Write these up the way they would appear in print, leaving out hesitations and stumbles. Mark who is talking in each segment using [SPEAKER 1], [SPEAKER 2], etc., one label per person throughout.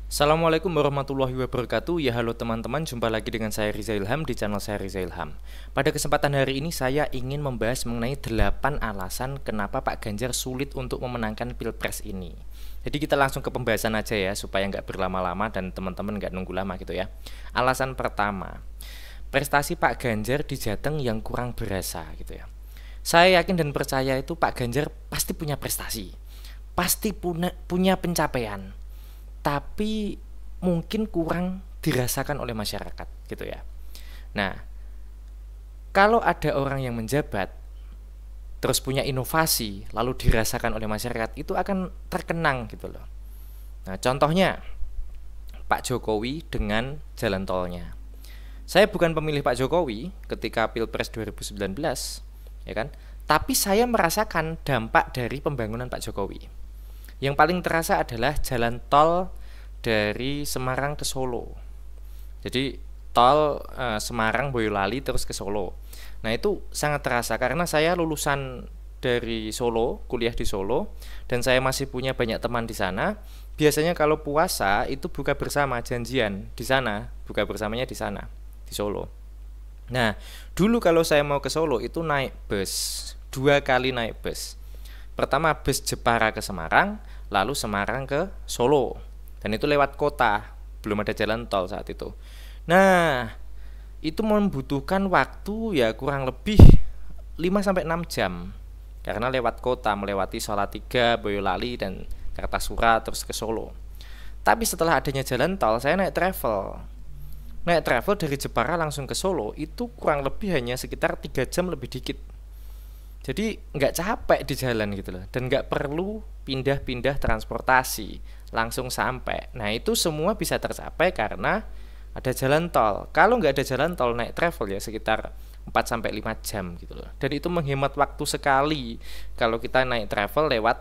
[SPEAKER 1] Assalamualaikum warahmatullahi wabarakatuh. Ya halo teman-teman, jumpa lagi dengan saya Riza Ilham di channel saya Riza Ilham. Pada kesempatan hari ini saya ingin membahas mengenai 8 alasan kenapa Pak Ganjar sulit untuk memenangkan Pilpres ini. Jadi kita langsung ke pembahasan aja ya, supaya nggak berlama-lama dan teman-teman nggak nunggu lama gitu ya. Alasan pertama, prestasi Pak Ganjar di Jateng yang kurang berasa gitu ya. Saya yakin dan percaya itu Pak Ganjar pasti punya prestasi, pasti punya pencapaian, tapi mungkin kurang dirasakan oleh masyarakat gitu ya. Nah, kalau ada orang yang menjabat terus punya inovasi lalu dirasakan oleh masyarakat, itu akan terkenang gitu loh. Nah, contohnya Pak Jokowi dengan jalan tolnya. Saya bukan pemilih Pak Jokowi ketika Pilpres 2019, ya kan? Tapi saya merasakan dampak dari pembangunan Pak Jokowi. Yang paling terasa adalah jalan tol dari Semarang ke Solo. Jadi tol Semarang Boyolali terus ke Solo. Nah, itu sangat terasa karena saya lulusan dari Solo, kuliah di Solo, dan saya masih punya banyak teman di sana. Biasanya kalau puasa itu buka bersama, janjian di sana, buka bersamanya di sana, di Solo. Nah, dulu kalau saya mau ke Solo itu naik bus, 2 kali naik bus. Pertama bus Jepara ke Semarang, lalu Semarang ke Solo. Dan itu lewat kota, belum ada jalan tol saat itu. Nah, itu membutuhkan waktu ya kurang lebih 5-6 jam. Karena lewat kota, melewati Salatiga, Boyolali, dan Kartasura, terus ke Solo. Tapi setelah adanya jalan tol, saya naik travel. Naik travel dari Jepara langsung ke Solo, itu kurang lebih hanya sekitar 3 jam lebih dikit. Jadi nggak capek di jalan gitu loh, dan nggak perlu pindah-pindah transportasi, langsung sampai. Nah, itu semua bisa tercapai karena ada jalan tol. Kalau nggak ada jalan tol, naik travel ya sekitar 4-5 jam gitu loh. Dan itu menghemat waktu sekali kalau kita naik travel lewat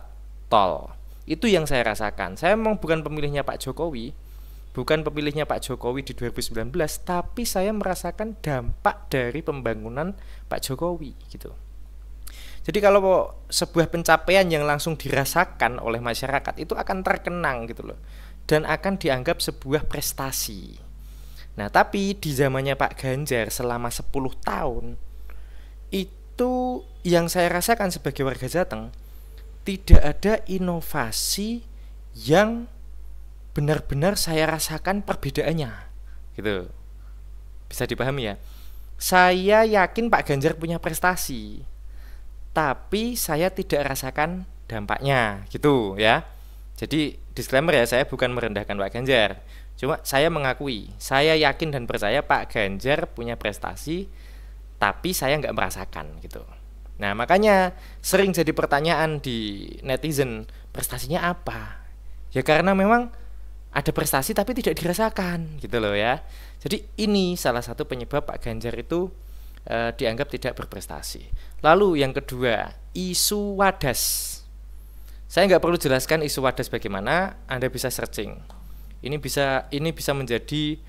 [SPEAKER 1] tol. Itu yang saya rasakan. Saya memang bukan pemilihnya Pak Jokowi, bukan pemilihnya Pak Jokowi di 2019, tapi saya merasakan dampak dari pembangunan Pak Jokowi gitu. Jadi kalau sebuah pencapaian yang langsung dirasakan oleh masyarakat itu akan terkenang gitu loh, dan akan dianggap sebuah prestasi. Nah, tapi di zamannya Pak Ganjar selama 10 tahun itu yang saya rasakan sebagai warga Jateng, tidak ada inovasi yang benar-benar saya rasakan perbedaannya gitu. Bisa dipahami ya. Saya yakin Pak Ganjar punya prestasi, tapi saya tidak rasakan dampaknya gitu ya. Jadi disclaimer ya, saya bukan merendahkan Pak Ganjar, cuma saya mengakui, saya yakin dan percaya Pak Ganjar punya prestasi, tapi saya nggak merasakan gitu. Nah, makanya sering jadi pertanyaan di netizen, prestasinya apa? Ya karena memang ada prestasi tapi tidak dirasakan gitu loh ya. Jadi ini salah satu penyebab Pak Ganjar itu dianggap tidak berprestasi. Lalu yang kedua, isu wadas. Saya nggak perlu jelaskan isu wadas bagaimana, Anda bisa searching. Ini bisa menjadi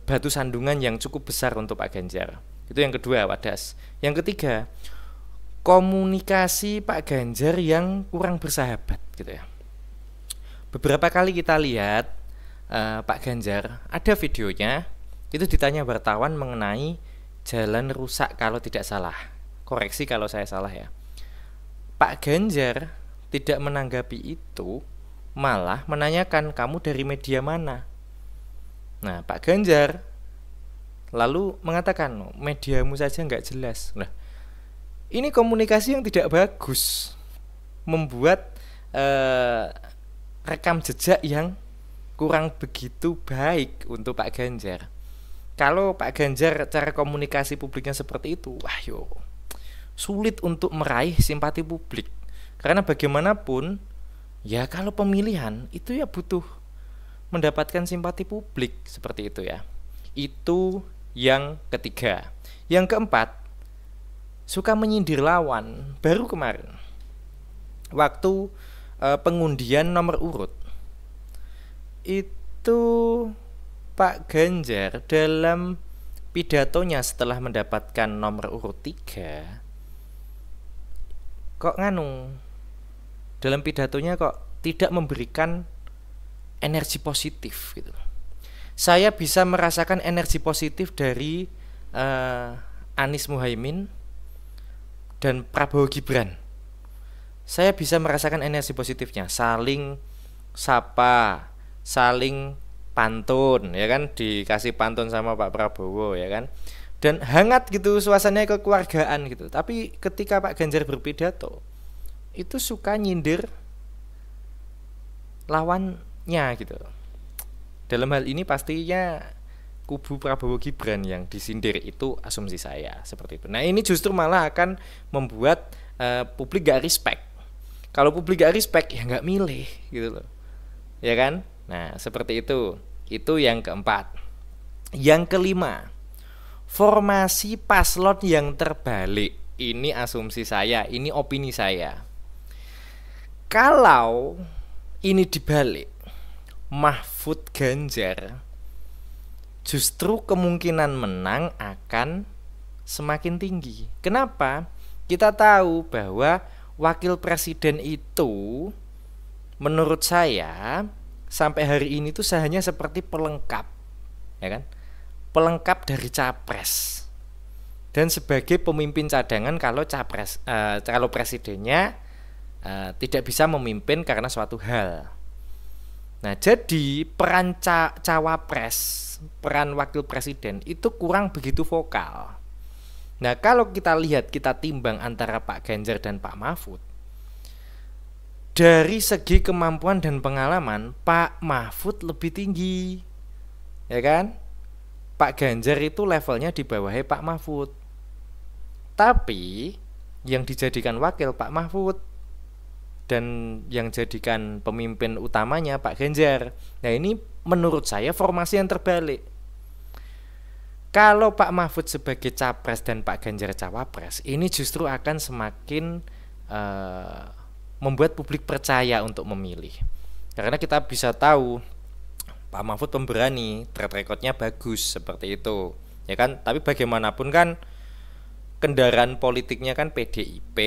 [SPEAKER 1] batu sandungan yang cukup besar untuk Pak Ganjar. Itu yang kedua, wadas. Yang ketiga, komunikasi Pak Ganjar yang kurang bersahabat gitu ya. Beberapa kali kita lihat Pak Ganjar ada videonya, itu ditanya wartawan mengenai jalan rusak kalau tidak salah. Koreksi kalau saya salah ya. Pak Ganjar tidak menanggapi itu, malah menanyakan kamu dari media mana. Nah, Pak Ganjar lalu mengatakan mediamu saja nggak jelas. Nah, ini komunikasi yang tidak bagus, membuat rekam jejak yang kurang begitu baik untuk Pak Ganjar. Kalau Pak Ganjar cara komunikasi publiknya seperti itu, wah yo, sulit untuk meraih simpati publik. Karena bagaimanapun, ya kalau pemilihan itu ya butuh mendapatkan simpati publik seperti itu ya. Itu yang ketiga. Yang keempat, suka menyindir lawan. Baru kemarin, waktu pengundian nomor urut, itu Pak Ganjar dalam pidatonya setelah mendapatkan nomor urut 3 kok dalam pidatonya kok tidak memberikan energi positif gitu. Saya bisa merasakan energi positif dari Anies Muhaimin dan Prabowo Gibran. Saya bisa merasakan energi positifnya, saling sapa, saling pantun, ya kan, dikasih pantun sama Pak Prabowo, ya kan, dan hangat gitu suasananya kekeluargaan gitu. Tapi ketika Pak Ganjar berpidato, itu suka nyindir lawannya gitu. Dalam hal ini pastinya kubu Prabowo Gibran yang disindir, itu asumsi saya seperti itu. Nah, ini justru malah akan membuat publik gak respect. Kalau publik gak respect, ya gak milih gitu loh, ya kan. Nah, seperti itu. Itu yang keempat. Yang kelima, formasi paslon yang terbalik. Ini asumsi saya, ini opini saya. Kalau ini dibalik, Mahfud Ganjar, justru kemungkinan menang akan semakin tinggi. Kenapa? Kita tahu bahwa wakil presiden itu menurut saya sampai hari ini tuh hanya seperti pelengkap, ya kan? Pelengkap dari capres. Dan sebagai pemimpin cadangan kalau kalau presidennya tidak bisa memimpin karena suatu hal. Nah, jadi peran cawapres, peran wakil presiden itu kurang begitu vokal. Nah, kalau kita lihat, kita timbang antara Pak Ganjar dan Pak Mahfud, dari segi kemampuan dan pengalaman, Pak Mahfud lebih tinggi, ya kan? Pak Ganjar itu levelnya di bawahnya Pak Mahfud. Tapi yang dijadikan wakil Pak Mahfud, dan yang jadikan pemimpin utamanya Pak Ganjar. Nah, ini menurut saya formasi yang terbalik. Kalau Pak Mahfud sebagai capres dan Pak Ganjar cawapres, ini justru akan semakin membuat publik percaya untuk memilih. Karena kita bisa tahu Pak Mahfud pemberani, track recordnya bagus seperti itu, ya kan. Tapi bagaimanapun kan kendaraan politiknya kan PDIP,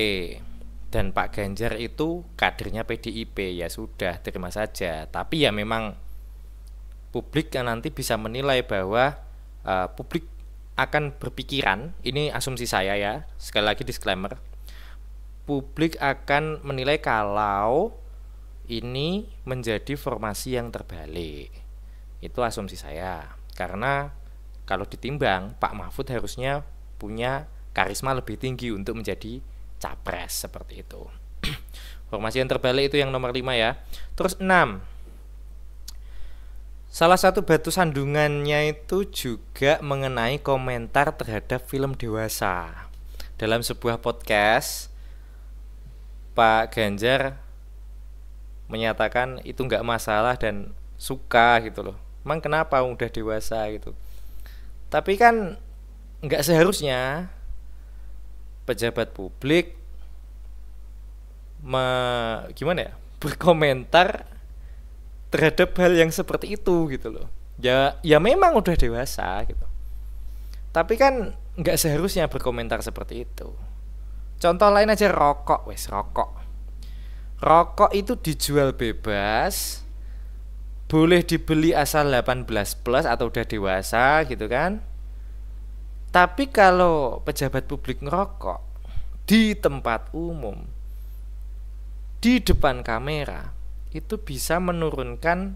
[SPEAKER 1] dan Pak Ganjar itu kadernya PDIP, ya sudah, terima saja. Tapi ya memang publik kan nanti bisa menilai bahwa publik akan berpikiran, ini asumsi saya ya, sekali lagi disclaimer, publik akan menilai kalau ini menjadi formasi yang terbalik. Itu asumsi saya. Karena kalau ditimbang, Pak Mahfud harusnya punya karisma lebih tinggi untuk menjadi capres seperti itu. Formasi yang terbalik itu yang nomor 5 ya. Terus 6, salah satu batu sandungannya itu juga mengenai komentar terhadap film dewasa. Dalam sebuah podcast, Pak Ganjar menyatakan itu nggak masalah dan suka gitu loh. Emang kenapa udah dewasa gitu. Tapi kan nggak seharusnya pejabat publik berkomentar terhadap hal yang seperti itu gitu loh. Ya memang udah dewasa gitu. Tapi kan nggak seharusnya berkomentar seperti itu. Contoh lain aja, rokok. Rokok itu dijual bebas, boleh dibeli asal 18 plus atau udah dewasa gitu kan. Tapi kalau pejabat publik ngerokok di tempat umum, di depan kamera, itu bisa menurunkan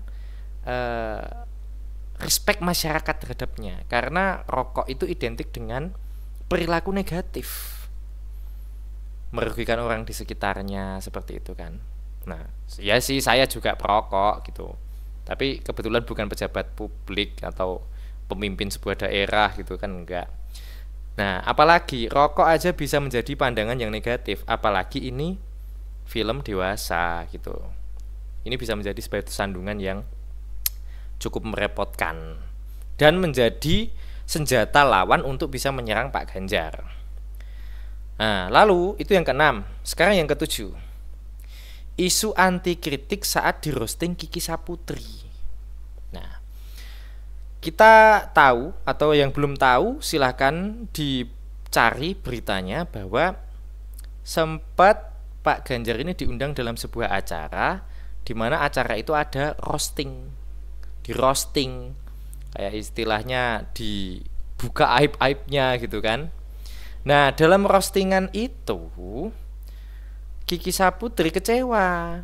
[SPEAKER 1] respect masyarakat terhadapnya. Karena rokok itu identik dengan perilaku negatif, merugikan orang di sekitarnya, seperti itu kan. Nah, ya sih, saya juga perokok gitu. Tapi kebetulan bukan pejabat publik atau pemimpin sebuah daerah gitu kan, enggak. Nah, apalagi rokok aja bisa menjadi pandangan yang negatif, apalagi ini film dewasa gitu. Ini bisa menjadi sebuah sandungan yang cukup merepotkan dan menjadi senjata lawan untuk bisa menyerang Pak Ganjar. Nah, lalu itu yang ke-6. Sekarang yang ke-7. Isu anti kritik saat di roasting Kiki Saputri. Nah, kita tahu, atau yang belum tahu silahkan dicari beritanya, bahwa sempat Pak Ganjar ini diundang dalam sebuah acara di mana acara itu ada roasting, di roasting, kayak istilahnya dibuka aib-aibnya gitu kan. Nah, dalam roastingan itu Kiki Saputri kecewa,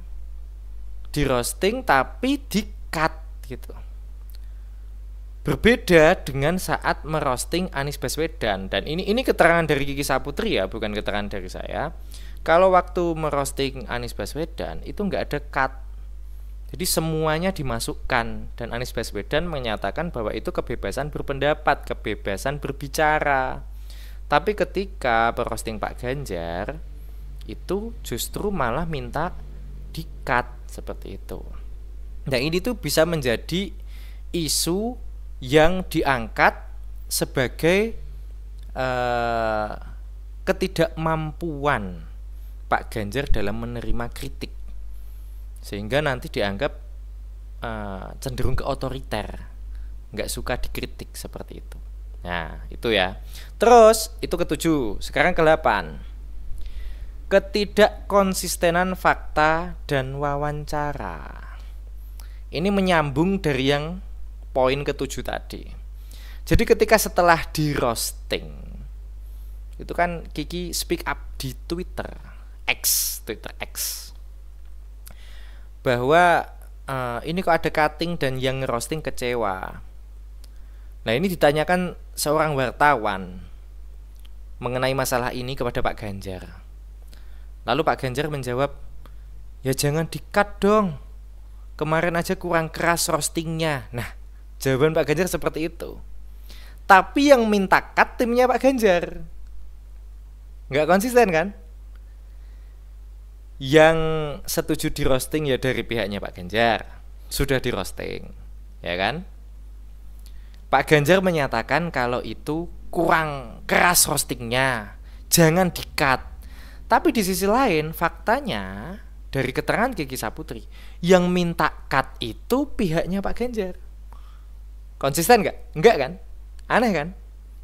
[SPEAKER 1] di roasting tapi di cut gitu. Berbeda dengan saat merosting Anies Baswedan, dan ini keterangan dari Kiki Saputri ya, bukan keterangan dari saya. Kalau waktu merosting Anies Baswedan itu nggak ada cut, jadi semuanya dimasukkan, dan Anies Baswedan menyatakan bahwa itu kebebasan berpendapat, kebebasan berbicara. Tapi ketika merosting Pak Ganjar itu justru malah minta di cut seperti itu. Nah, ini tuh bisa menjadi isu yang diangkat sebagai ketidakmampuan Pak Ganjar dalam menerima kritik, sehingga nanti dianggap cenderung ke otoriter, nggak suka dikritik seperti itu. Nah, itu ya. Terus itu ke-7. Sekarang ke-8. Ketidakkonsistenan fakta dan wawancara. Ini menyambung dari yang poin ke-7 tadi. Jadi ketika setelah di roasting itu kan Kiki speak up di Twitter X bahwa ini kok ada cutting dan yang roasting kecewa. Nah, ini ditanyakan seorang wartawan mengenai masalah ini kepada Pak Ganjar. Lalu Pak Ganjar menjawab, ya jangan di-cut dong, kemarin aja kurang keras roastingnya. Nah, jawaban Pak Ganjar seperti itu. Tapi yang minta cut timnya Pak Ganjar. Nggak konsisten kan? Yang setuju di roasting ya dari pihaknya Pak Ganjar, sudah di roasting, ya kan? Pak Ganjar menyatakan kalau itu kurang keras roastingnya, jangan di-cut. Tapi di sisi lain faktanya dari keterangan Kiki Saputri, yang minta cut itu pihaknya Pak Ganjar. Konsisten nggak? Enggak kan? Aneh kan?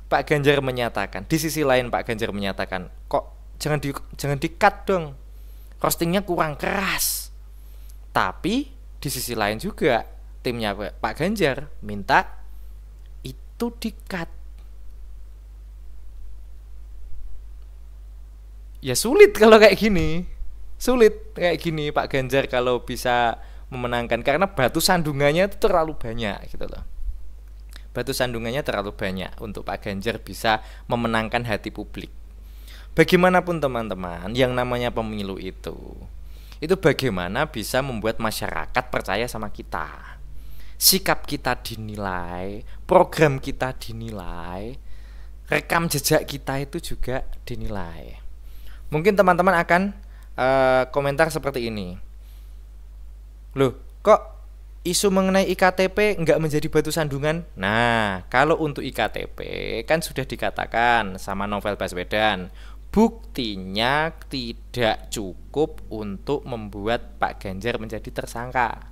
[SPEAKER 1] Pak Ganjar menyatakan, di sisi lain Pak Ganjar menyatakan, kok jangan di-cut dong, roastingnya kurang keras. Tapi di sisi lain juga timnya Pak Ganjar minta itu di-cut. Ya sulit kalau kayak gini. Sulit kayak gini Pak Ganjar kalau bisa memenangkan, karena batu sandungannya itu terlalu banyak gitu loh. Batu sandungannya terlalu banyak untuk Pak Ganjar bisa memenangkan hati publik. Bagaimanapun teman-teman, yang namanya pemilu itu bagaimana bisa membuat masyarakat percaya sama kita. Sikap kita dinilai, program kita dinilai, rekam jejak kita itu juga dinilai. Mungkin teman-teman akan komentar seperti ini. Loh, kok isu mengenai IKTP nggak menjadi batu sandungan? Nah, kalau untuk IKTP kan sudah dikatakan sama Novel Baswedan, buktinya tidak cukup untuk membuat Pak Ganjar menjadi tersangka.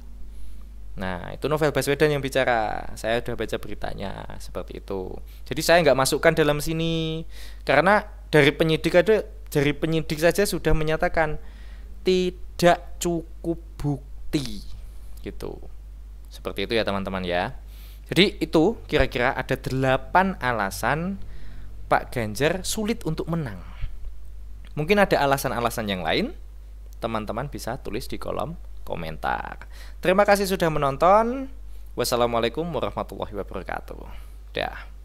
[SPEAKER 1] Nah, itu Novel Baswedan yang bicara. Saya sudah baca beritanya seperti itu. Jadi saya nggak masukkan dalam sini, karena dari penyidik saja sudah menyatakan tidak cukup bukti gitu. Seperti itu ya teman-teman ya. Jadi itu kira-kira ada 8 alasan Pak Ganjar sulit untuk menang. Mungkin ada alasan-alasan yang lain, teman-teman bisa tulis di kolom komentar. Terima kasih sudah menonton. Wassalamualaikum warahmatullahi wabarakatuh. Dah.